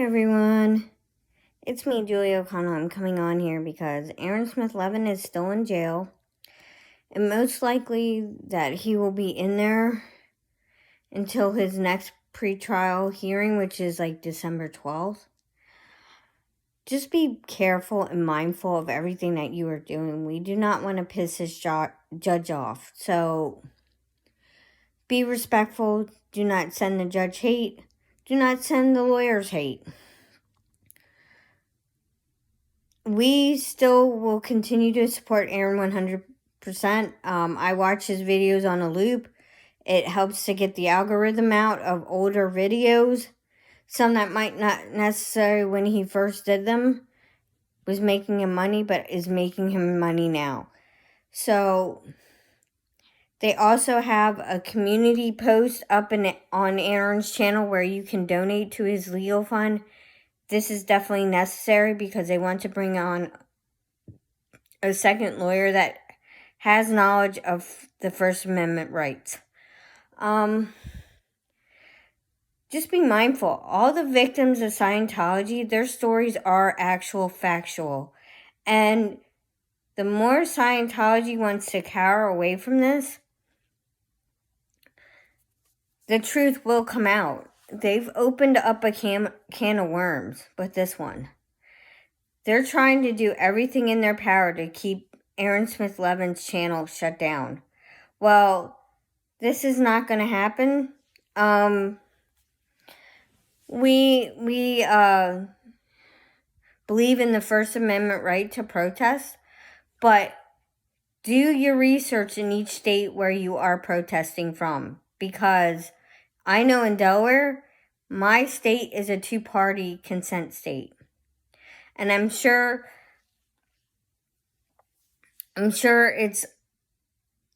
everyone. It's me, Julia O'Connell. I'm coming on here because Aaron Smith Leven is still in jail. And most likely that he will be in there until his next pretrial hearing, which is like December 12th. Just be careful and mindful of everything that you are doing. We do not want to piss this judge off. So be respectful. Do not send the judge hate. Do not send the lawyers hate. We still will continue to support Aaron 100%. I watch his videos on a loop. It helps to get the algorithm out of older videos. Some that might not necessarily when he first did them was making him money, but is making him money now. So they also have a community post up on Aaron's channel where you can donate to his legal fund. This is definitely necessary because they want to bring on a second lawyer that has knowledge of the First Amendment rights. Just be mindful. All the victims of Scientology, their stories are actual factual. And the more Scientology wants to cower away from this, the truth will come out. They've opened up a can of worms with this one. They're trying to do everything in their power to keep Aaron Smith Leven's channel shut down. Well, this is not going to happen. We believe in the First Amendment right to protest, but do your research in each state where you are protesting from, because I know in Delaware, my state is a two-party consent state. And I'm sure it's,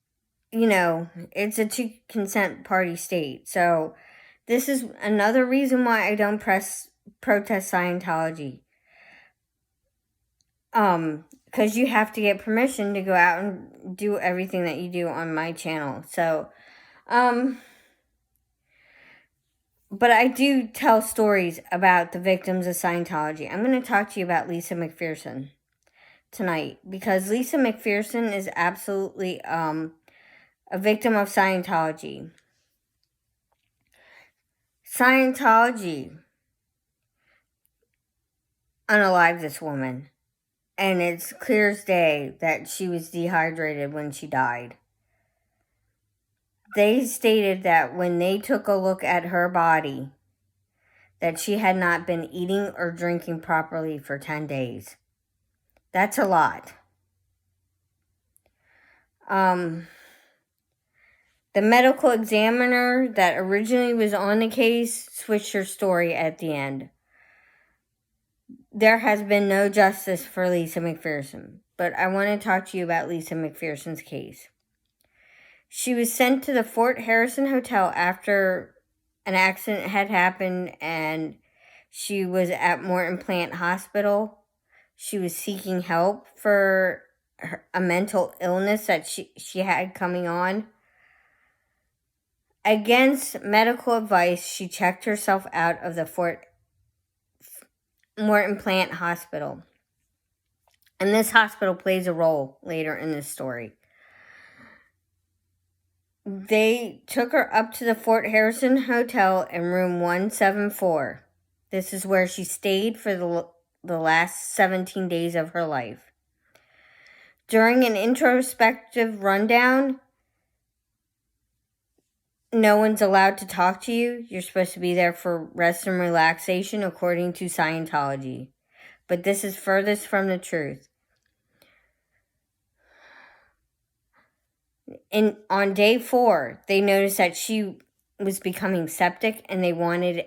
it's a two consent party state. So this is another reason why I don't protest Scientology. Because you have to get permission to go out and do everything that you do on my channel. So, but I do tell stories about the victims of Scientology. I'm going to talk to you about Lisa McPherson tonight, because Lisa McPherson is absolutely a victim of Scientology. Scientology unalived this woman, and it's clear as day that she was dehydrated when she died. They stated that when they took a look at her body, that she had not been eating or drinking properly for 10 days. That's a lot. The medical examiner that originally was on the case switched her story at the end. There has been no justice for Lisa McPherson, but I want to talk to you about Lisa McPherson's case. She was sent to the Fort Harrison Hotel after an accident had happened, and she was at Morton Plant Hospital. She was seeking help for a mental illness that she had coming on. Against medical advice, she checked herself out of the Morton Plant Hospital. And this hospital plays a role later in this story. They took her up to the Fort Harrison Hotel in room 174. This is where she stayed for the last 17 days of her life. During an introspective rundown, no one's allowed to talk to you. You're supposed to be there for rest and relaxation according to Scientology. But this is furthest from the truth. On day 4, they noticed that she was becoming septic and they wanted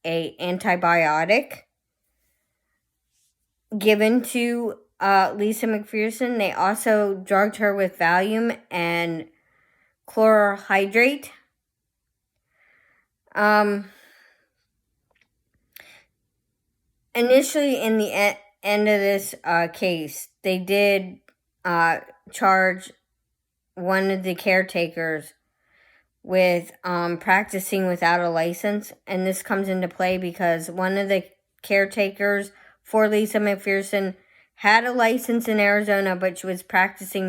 an antibiotic given to Lisa McPherson. They also drugged her with Valium and chlorohydrate. Initially, in the end of this case, they did charge one of the caretakers with practicing without a license. And this comes into play because one of the caretakers for Lisa McPherson had a license in Arizona, but she was practicing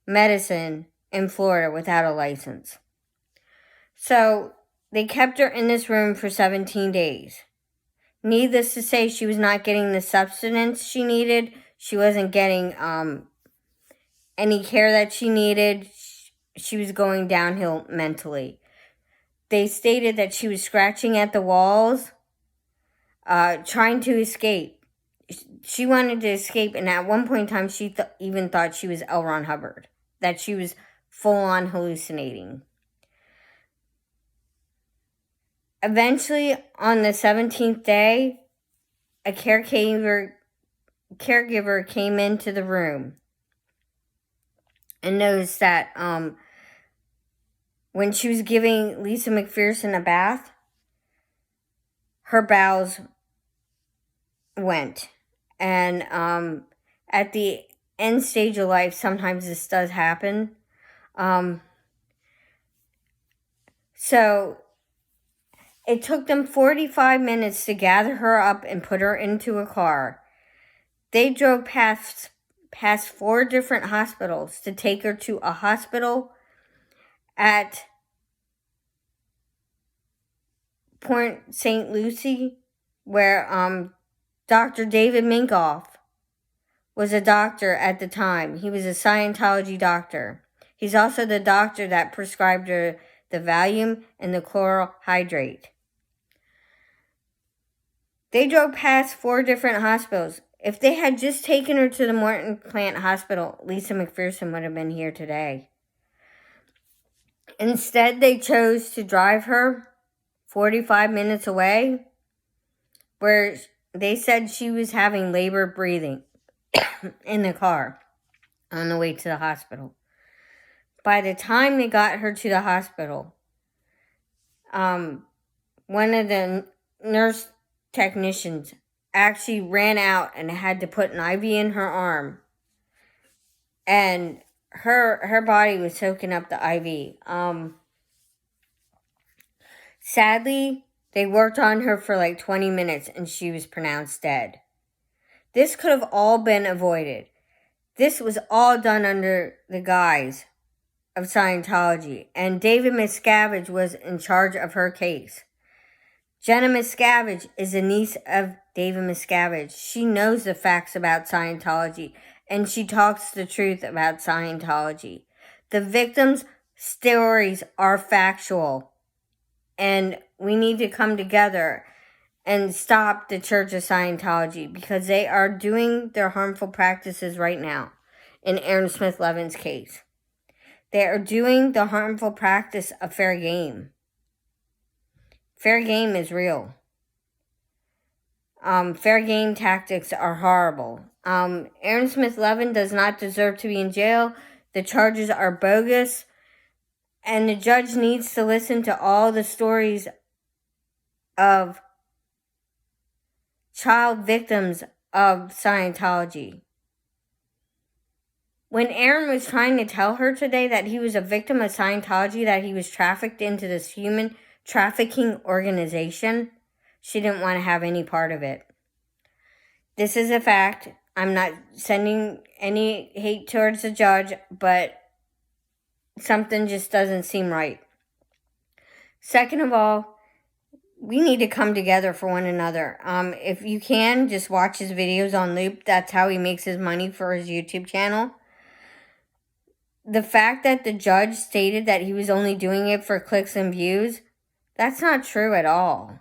medicine in Florida without a license. So they kept her in this room for 17 days. Needless to say, she was not getting the substance she needed. She wasn't getting any care that she needed. She was going downhill mentally. They stated that she was scratching at the walls, trying to escape. She wanted to escape, and at one point in time, she even thought she was L. Ron Hubbard, that she was full-on hallucinating. Eventually, on the 17th day, a caregiver came into the room and noticed that when she was giving Lisa McPherson a bath, her bowels went. And at the end stage of life, sometimes this does happen. So it took them 45 minutes to gather her up and put her into a car. They drove past 4 different hospitals to take her to a hospital at Port St. Lucie, where Dr. David Minkoff was a doctor at the time. He was a Scientology doctor. He's also the doctor that prescribed her the Valium and the chloral hydrate. They drove past 4 different hospitals. If they had just taken her to the Morton Plant Hospital, Lisa McPherson would have been here today. Instead, they chose to drive her 45 minutes away, where they said she was having labor breathing in the car on the way to the hospital. By the time they got her to the hospital, one of the nurse technicians actually ran out and had to put an IV in her arm, and her body was soaking up the IV. Sadly, they worked on her for like 20 minutes and she was pronounced dead. This could have all been avoided. This was all done under the guise of Scientology, and David Miscavige was in charge of her case. Jenna Miscavige is a niece of David Miscavige. She knows the facts about Scientology, and she talks the truth about Scientology. The victims' stories are factual, and we need to come together and stop the Church of Scientology, because they are doing their harmful practices right now in Aaron Smith Levin's case. They are doing the harmful practice of fair game. Fair game is real. Fair game tactics are horrible. Aaron Smith Levin does not deserve to be in jail. The charges are bogus. And the judge needs to listen to all the stories of child victims of Scientology. When Aaron was trying to tell her today that he was a victim of Scientology, that he was trafficked into this human trafficking organization, she didn't want to have any part of it. This is a fact. I'm not sending any hate towards the judge, but something just doesn't seem right. Second of all, we need to come together for one another. If you can, just watch his videos on loop. That's how he makes his money for his YouTube channel. The fact that the judge stated that he was only doing it for clicks and views, that's not true at all.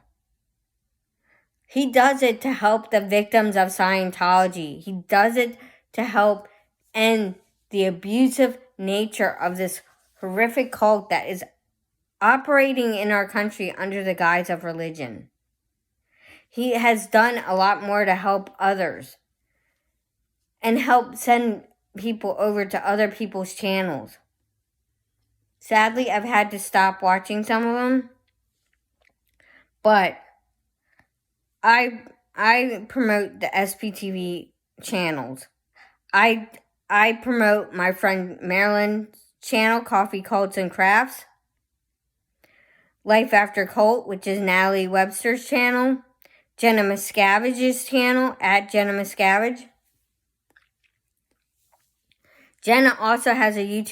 He does it to help the victims of Scientology. He does it to help end the abusive nature of this horrific cult that is operating in our country under the guise of religion. He has done a lot more to help others and help send people over to other people's channels. Sadly, I've had to stop watching some of them, but I promote the SPTV channels. I promote my friend Marilyn's channel, Coffee, Cults, and Crafts. Life After Cult, which is Natalie Webster's channel. Jenna Miscavige's channel, at Jenna Miscavige. Jenna also has a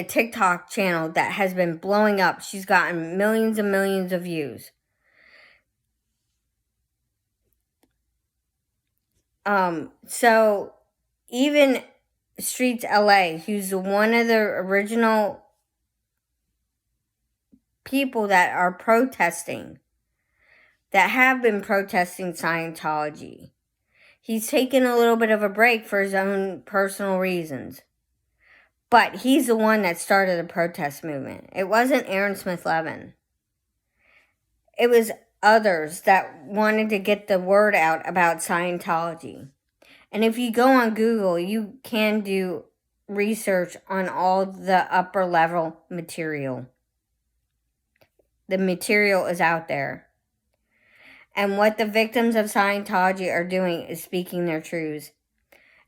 TikTok channel that has been blowing up. She's gotten millions and millions of views. So even Streets LA, who's one of the original people that are protesting, that have been protesting Scientology, he's taken a little bit of a break for his own personal reasons. But he's the one that started the protest movement. It wasn't Aaron Smith Leven. It was others that wanted to get the word out about Scientology. And if you go on Google, you can do research on all the upper level material. The material is out there. And what the victims of Scientology are doing is speaking their truths.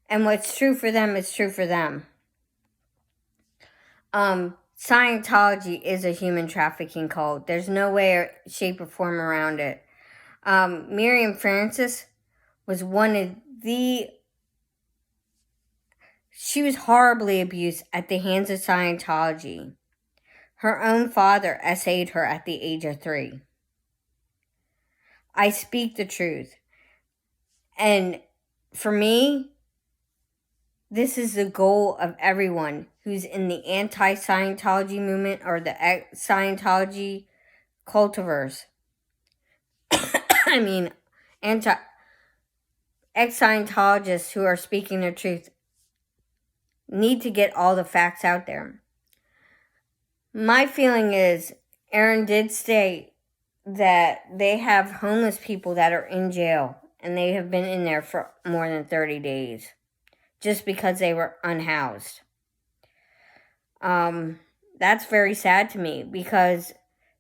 And what's true for them is true for them. Scientology is a human trafficking cult. There's no way, shape, or form around it. Miriam Francis was she was horribly abused at the hands of Scientology. Her own father essayed her at the age of 3. I speak the truth. And for me, this is the goal of everyone who's in the anti-Scientology movement or the ex-Scientology cultiverse. Ex-Scientologists who are speaking their truth need to get all the facts out there. My feeling is, Aaron did state that they have homeless people that are in jail, and they have been in there for more than 30 days, just because they were unhoused. That's very sad to me, because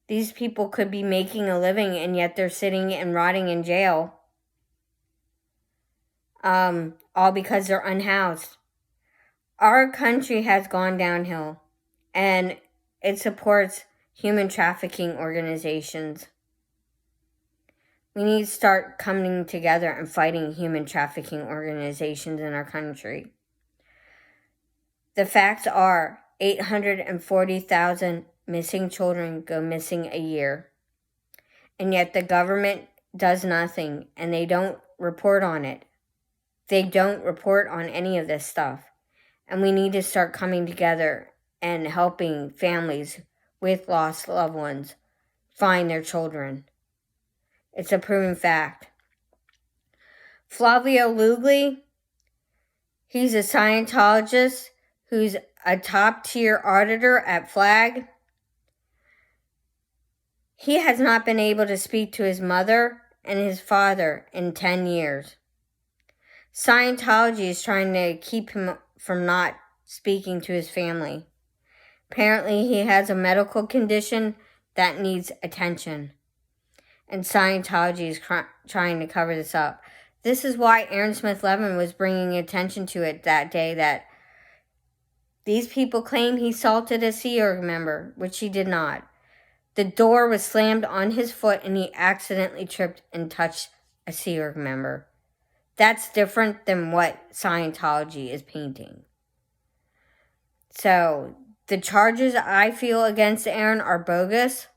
these people could be making a living, and yet they're sitting and rotting in jail. All because they're unhoused. Our country has gone downhill, and it supports human trafficking organizations. We need to start coming together and fighting human trafficking organizations in our country. The facts are 840,000 missing children go missing a year. And yet the government does nothing, and they don't report on it. They don't report on any of this stuff. And we need to start coming together and helping families with lost loved ones find their children. It's a proven fact. Flavio Lugli, he's a Scientologist who's a top-tier auditor at FLAG. He has not been able to speak to his mother and his father in 10 years. Scientology is trying to keep him from not speaking to his family. Apparently, he has a medical condition that needs attention. And Scientology is trying to cover this up. This is why Aaron Smith Leven was bringing attention to it that day, that these people claim he assaulted a Sea Org member, which he did not. The door was slammed on his foot and he accidentally tripped and touched a Sea Org member. That's different than what Scientology is painting. So, the charges I feel against Aaron are bogus.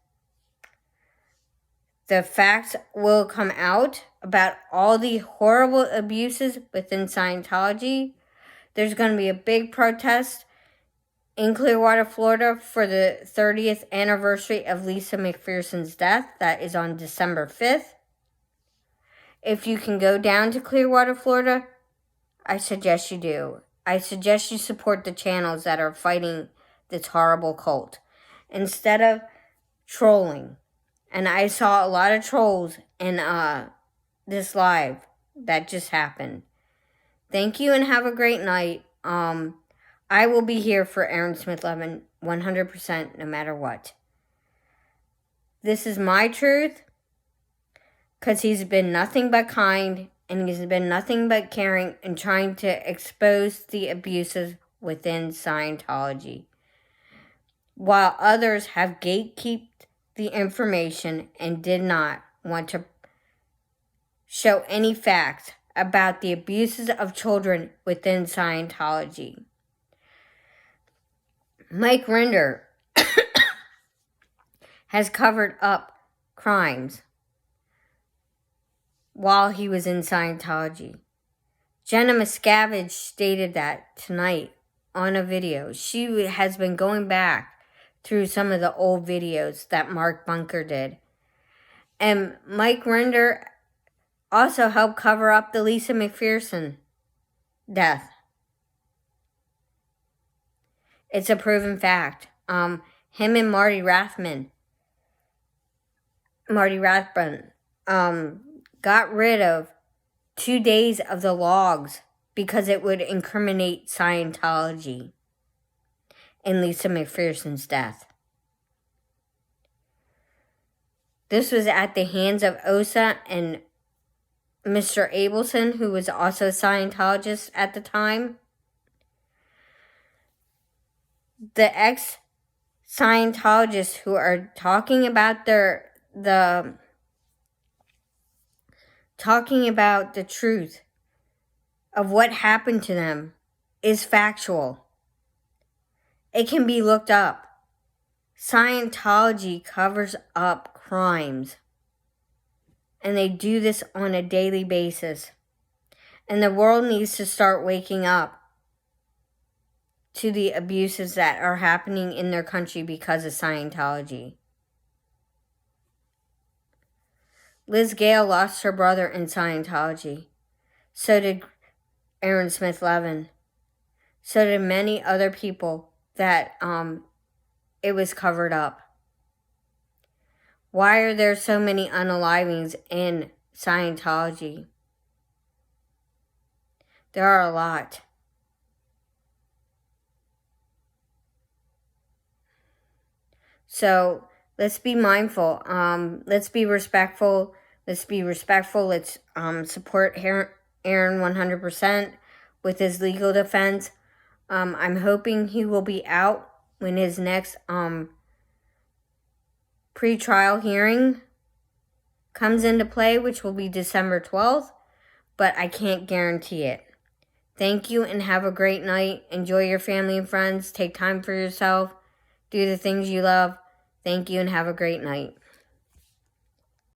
The facts will come out about all the horrible abuses within Scientology. There's going to be a big protest in Clearwater, Florida for the 30th anniversary of Lisa McPherson's death. That is on December 5th. If you can go down to Clearwater, Florida, I suggest you do. I suggest you support the channels that are fighting this horrible cult instead of trolling. And I saw a lot of trolls in this live that just happened. Thank you and have a great night. I will be here for Aaron Smith Leven 100% no matter what. This is my truth, because he's been nothing but kind and he's been nothing but caring and trying to expose the abuses within Scientology. While others have gatekept the information and did not want to show any facts about the abuses of children within Scientology. Mike Rinder has covered up crimes while he was in Scientology. Jenna Miscavige stated that tonight on a video. She has been going back through some of the old videos that Mark Bunker did. And Mike Rinder also helped cover up the Lisa McPherson death. It's a proven fact. Him and Marty Rathbun got rid of 2 days of the logs because it would incriminate Scientology in Lisa McPherson's death. This was at the hands of Osa and Mr. Abelson, who was also a Scientologist at the time. The ex-Scientologists who are talking about the truth of what happened to them is factual. It can be looked up. Scientology covers up crimes. And they do this on a daily basis. And the world needs to start waking up to the abuses that are happening in their country because of Scientology. Liz Gale lost her brother in Scientology. So did Aaron Smith Leven. So did many other people that it was covered up. Why are there so many unalivings in Scientology? There are a lot. So let's be mindful. Let's be respectful. Let's support Aaron 100% with his legal defense. I'm hoping he will be out when his next pre-trial hearing comes into play, which will be December 12th, but I can't guarantee it. Thank you and have a great night. Enjoy your family and friends. Take time for yourself. Do the things you love. Thank you and have a great night.